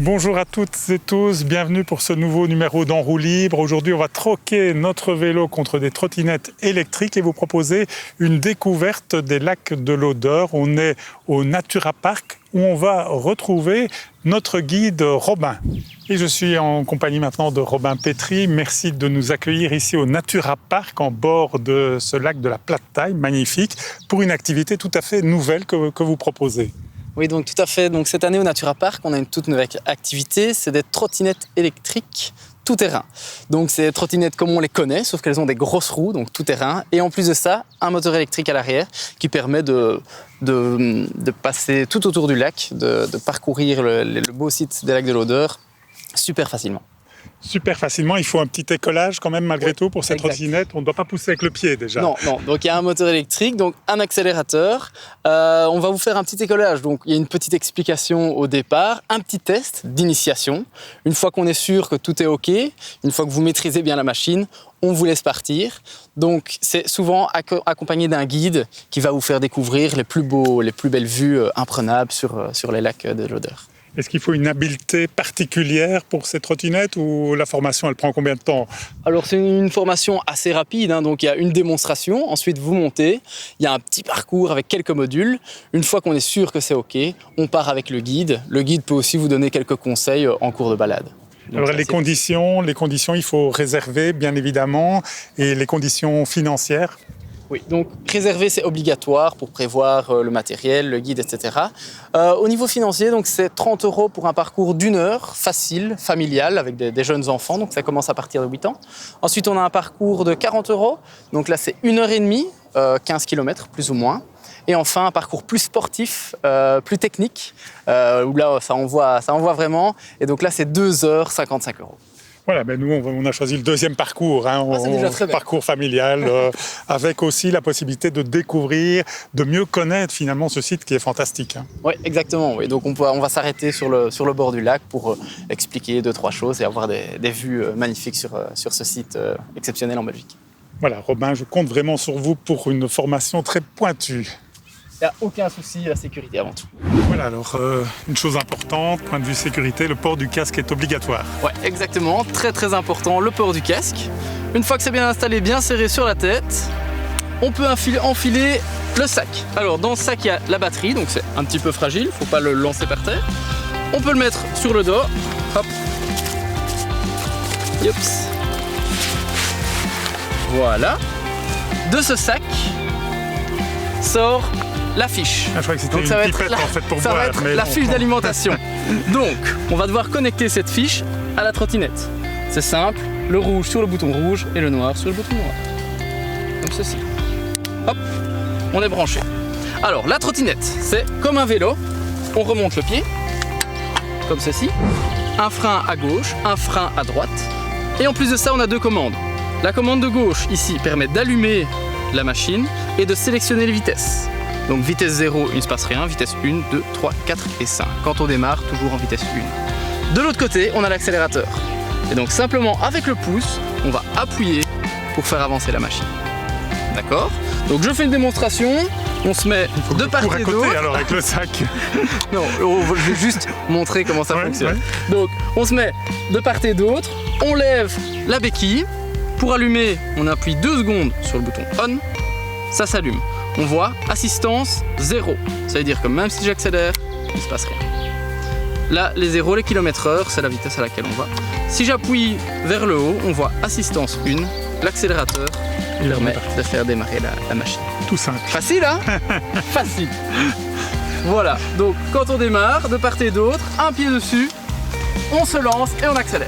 Bonjour à toutes et tous, bienvenue pour ce nouveau numéro d'En roue libre. Aujourd'hui, on va troquer notre vélo contre des trottinettes électriques et vous proposer une découverte des lacs de l'Odeur. On est au Natura Park où on va retrouver notre guide Robin. Et je suis en compagnie maintenant de Robin Petry. Merci de nous accueillir ici au Natura Park en bord de ce lac de la Plate Taille, magnifique, pour une activité tout à fait nouvelle que vous proposez. Oui, donc tout à fait. Donc cette année au Natura Park, on a une toute nouvelle activité, c'est des trottinettes électriques tout-terrain. Donc c'est des trottinettes comme on les connaît, sauf qu'elles ont des grosses roues, donc tout-terrain. Et en plus de ça, un moteur électrique à l'arrière qui permet de passer tout autour du lac, de parcourir le beau site des lacs de l'Odeur super facilement. Super facilement, il faut un petit écolage quand même malgré tout pour cette trottinette. On ne doit pas pousser avec le pied déjà. Non, donc il y a un moteur électrique, donc un accélérateur. On va vous faire un petit écolage, donc il y a une petite explication au départ, un petit test d'initiation. Une fois qu'on est sûr que tout est OK, une fois que vous maîtrisez bien la machine, on vous laisse partir. Donc c'est souvent accompagné d'un guide qui va vous faire découvrir les plus belles vues imprenables sur les lacs de l'Odeur. Est-ce qu'il faut une habileté particulière pour ces trottinettes ou la formation, elle prend combien de temps? Alors c'est une formation assez rapide, donc il y a une démonstration, ensuite vous montez, il y a un petit parcours avec quelques modules. Une fois qu'on est sûr que c'est OK, on part avec le guide. Le guide peut aussi vous donner quelques conseils en cours de balade. Donc, alors les conditions, il faut réserver bien évidemment, et les conditions financières? Oui, donc réserver c'est obligatoire pour prévoir le matériel, le guide, etc. Au niveau financier, donc c'est 30 € pour un parcours d'1 heure, facile, familial, avec des jeunes enfants, donc ça commence à partir de 8 ans. Ensuite, on a un parcours de 40 €, donc là c'est 1h30, 15 km plus ou moins. Et enfin, un parcours plus sportif, plus technique, où là ça envoie vraiment, et donc là c'est 2 h 55 €. Voilà, ben nous on a choisi le deuxième parcours, c'est déjà très bien. Parcours familial, avec aussi la possibilité de découvrir, de mieux connaître finalement ce site qui est fantastique. Oui, exactement. Oui. Donc on va s'arrêter sur le bord du lac pour expliquer 2-3 choses et avoir des vues magnifiques sur ce site exceptionnel en Belgique. Voilà, Robin, je compte vraiment sur vous pour une formation très pointue. Il n'y a aucun souci, la sécurité avant tout. Voilà, alors une chose importante, point de vue sécurité, le port du casque est obligatoire. Oui, exactement, très très important, le port du casque. Une fois que c'est bien installé, bien serré sur la tête, on peut enfiler le sac. Alors dans le sac, il y a la batterie, donc c'est un petit peu fragile, il ne faut pas le lancer par terre. On peut le mettre sur le dos, hop, yops. Voilà. De ce sac sort la fiche. Je crois que c'était une pipette en fait pour boire. Ça va être la fiche d'alimentation. Donc, on va devoir connecter cette fiche à la trottinette. C'est simple, le rouge sur le bouton rouge et le noir sur le bouton noir. Comme ceci. Hop, on est branché. Alors, la trottinette, c'est comme un vélo. On remonte le pied, comme ceci. Un frein à gauche, un frein à droite. Et en plus de ça, on a 2 commandes. La commande de gauche, ici, permet d'allumer la machine et de sélectionner les vitesses. Donc vitesse 0, il ne se passe rien, vitesse 1, 2, 3, 4 et 5. Quand on démarre, toujours en vitesse 1. De l'autre côté, on a l'accélérateur. Et donc simplement avec le pouce, on va appuyer pour faire avancer la machine. D'accord? Donc je fais une démonstration, on se met de part et d'autre. Alors avec le sac. Non, je vais juste montrer comment ça fonctionne. Ouais. Donc on se met de part et d'autre, on lève la béquille. Pour allumer, on appuie 2 secondes sur le bouton on, ça s'allume. On voit assistance 0. Ça veut dire que même si j'accélère, il ne se passe rien. Là, les 0, les km/h, c'est la vitesse à laquelle on va. Si j'appuie vers le haut, on voit assistance 1, l'accélérateur permet de faire démarrer la machine. Tout simple. Facile, hein? Facile. Voilà, donc quand on démarre, de part et d'autre, un pied dessus, on se lance et on accélère.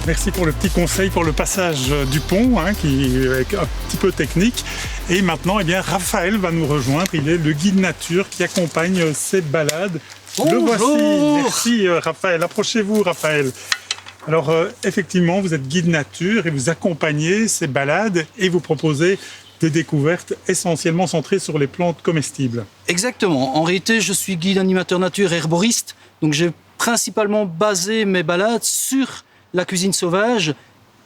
merci pour le petit conseil pour le passage du pont, qui est un petit peu technique. Et maintenant, Raphaël va nous rejoindre. Il est le guide nature qui accompagne ces balades. Bonjour. Le voici. Merci Raphaël. Approchez-vous Raphaël. Alors effectivement, vous êtes guide nature et vous accompagnez ces balades et vous proposez des découvertes essentiellement centrées sur les plantes comestibles. Exactement. En réalité, je suis guide animateur nature herboriste. Donc j'ai principalement basé mes balades sur la cuisine sauvage,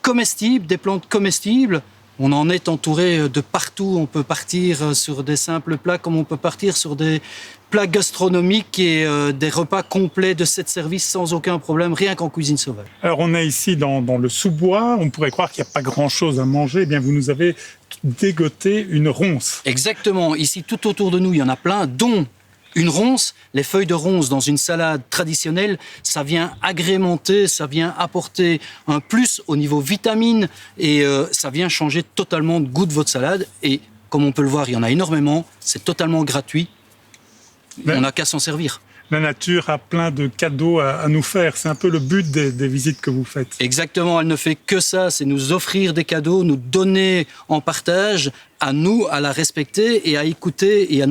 comestible, des plantes comestibles. On en est entouré de partout. On peut partir sur des simples plats comme on peut partir sur des plats gastronomiques et des repas complets de 7 services sans aucun problème, rien qu'en cuisine sauvage. Alors on est ici dans le sous-bois. On pourrait croire qu'il n'y a pas grand-chose à manger. Eh bien, vous nous avez dégoté une ronce. Exactement. Ici, tout autour de nous, il y en a plein, dont une ronce. Les feuilles de ronce dans une salade traditionnelle, ça vient agrémenter, ça vient apporter un plus au niveau vitamines et ça vient changer totalement le goût de votre salade. Et comme on peut le voir, il y en a énormément. C'est totalement gratuit. On n'a qu'à s'en servir. La nature a plein de cadeaux à nous faire. C'est un peu le but des visites que vous faites. Exactement, elle ne fait que ça, c'est nous offrir des cadeaux, nous donner en partage, à nous, à la respecter et à écouter et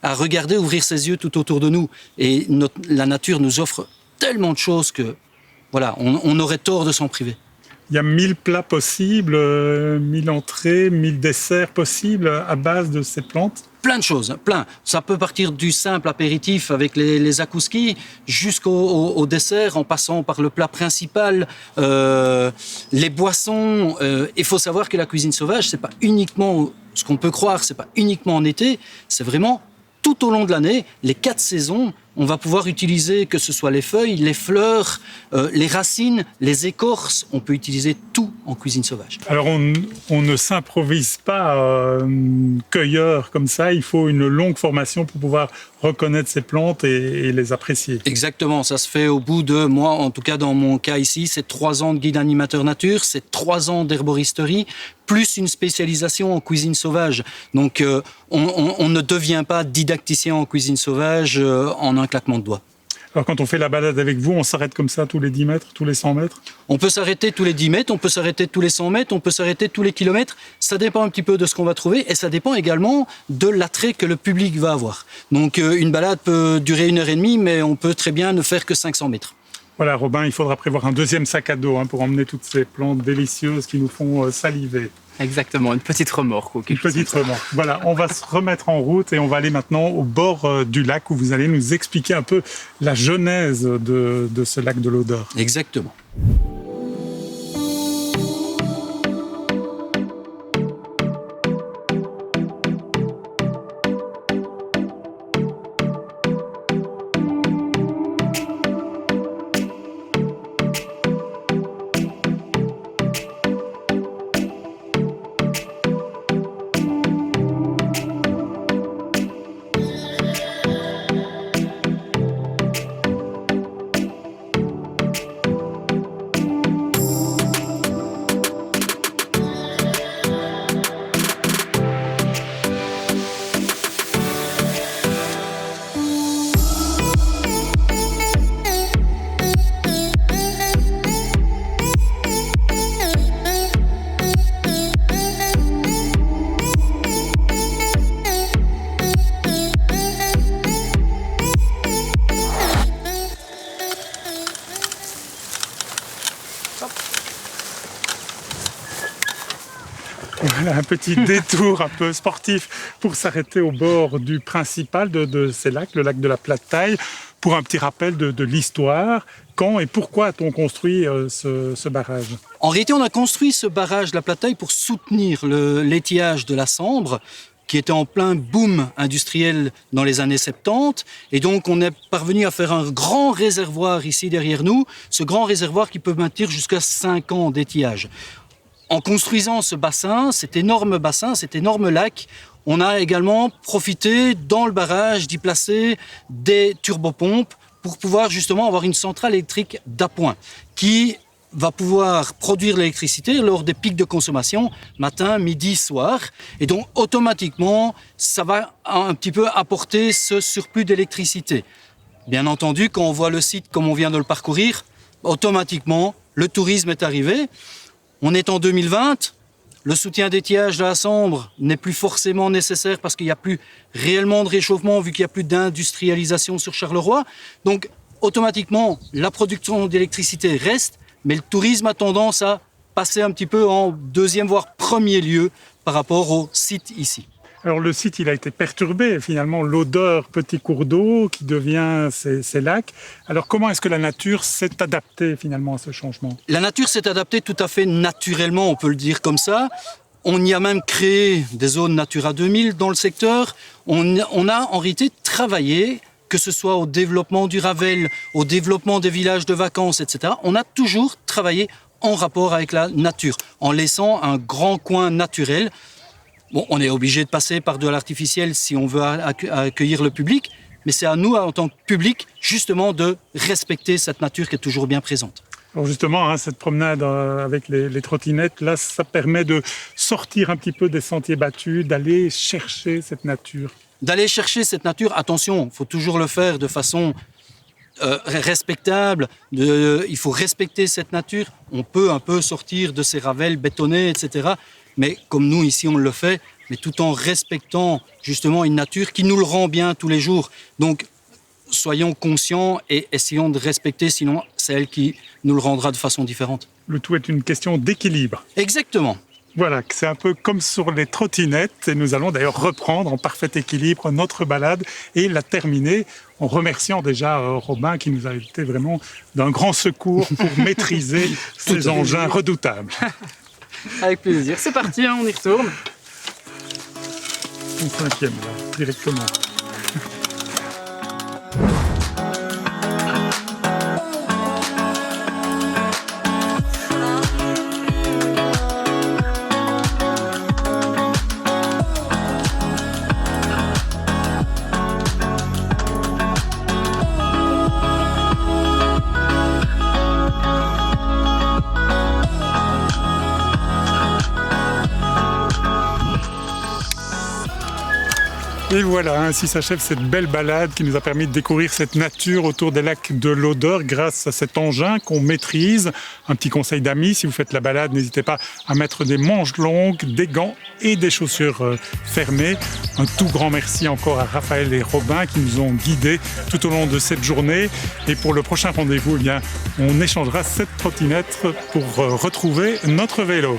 à regarder, ouvrir ses yeux tout autour de nous. Et la nature nous offre tellement de choses que, voilà, on aurait tort de s'en priver. Il y a 1000 plats possibles, 1000 entrées, 1000 desserts possibles à base de ces plantes. Plein de choses, plein. Ça peut partir du simple apéritif avec les zakouskis jusqu'au dessert en passant par le plat principal, les boissons. Il faut savoir que la cuisine sauvage, c'est pas uniquement ce qu'on peut croire, c'est pas uniquement en été, c'est vraiment tout au long de l'année, les 4 saisons. On va pouvoir utiliser que ce soit les feuilles, les fleurs, les racines, les écorces. On peut utiliser tout en cuisine sauvage. Alors on ne s'improvise pas cueilleur comme ça. Il faut une longue formation pour pouvoir reconnaître ces plantes et les apprécier. Exactement, ça se fait au bout de, moi en tout cas dans mon cas ici, c'est 3 ans de guide animateur nature, c'est 3 ans d'herboristerie, plus une spécialisation en cuisine sauvage. Donc on ne devient pas didacticien en cuisine sauvage en un claquement de doigts. Alors quand on fait la balade avec vous, on s'arrête comme ça tous les 10 mètres, tous les 100 mètres? On peut s'arrêter tous les 10 mètres, on peut s'arrêter tous les 100 mètres, on peut s'arrêter tous les kilomètres. Ça dépend un petit peu de ce qu'on va trouver et ça dépend également de l'attrait que le public va avoir. Donc une balade peut durer 1h30, mais on peut très bien ne faire que 500 mètres. Voilà Robin, il faudra prévoir un deuxième sac à dos pour emmener toutes ces plantes délicieuses qui nous font saliver. Exactement, une petite remorque. Ou quelque Une petite remorque. Voilà, on va se remettre en route et on va aller maintenant au bord du lac où vous allez nous expliquer un peu la genèse de ce lac de l'Odeur. Exactement. Voilà, un petit détour un peu sportif pour s'arrêter au bord du principal de ces lacs, le lac de la Plataille, pour un petit rappel de l'histoire. Quand et pourquoi a-t-on construit ce barrage? En réalité, on a construit ce barrage de la Plataille pour soutenir l'étiage de la Sambre, qui était en plein boom industriel dans les années 70. Et donc, on est parvenu à faire un grand réservoir ici derrière nous, ce grand réservoir qui peut maintenir jusqu'à 5 ans d'étiage. En construisant ce bassin, cet énorme lac, on a également profité dans le barrage d'y placer des turbopompes pour pouvoir justement avoir une centrale électrique d'appoint qui va pouvoir produire l'électricité lors des pics de consommation, matin, midi, soir. Et donc, automatiquement, ça va un petit peu apporter ce surplus d'électricité. Bien entendu, quand on voit le site comme on vient de le parcourir, automatiquement, le tourisme est arrivé. On est en 2020. Le soutien d'étiage de la Sambre n'est plus forcément nécessaire parce qu'il n'y a plus réellement de réchauffement vu qu'il n'y a plus d'industrialisation sur Charleroi. Donc, automatiquement, la production d'électricité reste, mais le tourisme a tendance à passer un petit peu en deuxième, voire premier lieu par rapport au site ici. Alors le site, il a été perturbé, finalement, l'odeur petit cours d'eau qui devient ces lacs. Alors comment est-ce que la nature s'est adaptée finalement à ce changement? La nature s'est adaptée tout à fait naturellement, on peut le dire comme ça. On y a même créé des zones Natura 2000 dans le secteur. On a en réalité travaillé, que ce soit au développement du Ravel, au développement des villages de vacances, etc. On a toujours travaillé en rapport avec la nature, en laissant un grand coin naturel. Bon, on est obligé de passer par de l'artificiel si on veut accueillir le public, mais c'est à nous, en tant que public, justement, de respecter cette nature qui est toujours bien présente. Alors justement, cette promenade avec les trottinettes, là, ça permet de sortir un petit peu des sentiers battus, d'aller chercher cette nature. D'aller chercher cette nature, attention, il faut toujours le faire de façon respectable, il faut respecter cette nature. On peut un peu sortir de ces ravels bétonnés, etc., mais comme nous, ici, on le fait, mais tout en respectant justement une nature qui nous le rend bien tous les jours. Donc, soyons conscients et essayons de respecter, sinon c'est elle qui nous le rendra de façon différente. Le tout est une question d'équilibre. Exactement. Voilà, c'est un peu comme sur les trottinettes. Et nous allons d'ailleurs reprendre en parfait équilibre notre balade et la terminer en remerciant déjà Robin qui nous a été vraiment d'un grand secours pour maîtriser ces engins redoutables. Avec plaisir. C'est parti, on y retourne. Au 5e, là, directement. Et voilà, ainsi s'achève cette belle balade qui nous a permis de découvrir cette nature autour des lacs de l'Odeur grâce à cet engin qu'on maîtrise. Un petit conseil d'amis, si vous faites la balade, n'hésitez pas à mettre des manches longues, des gants et des chaussures fermées. Un tout grand merci encore à Raphaël et Robin qui nous ont guidés tout au long de cette journée. Et pour le prochain rendez-vous, eh bien, on échangera cette trottinette pour retrouver notre vélo.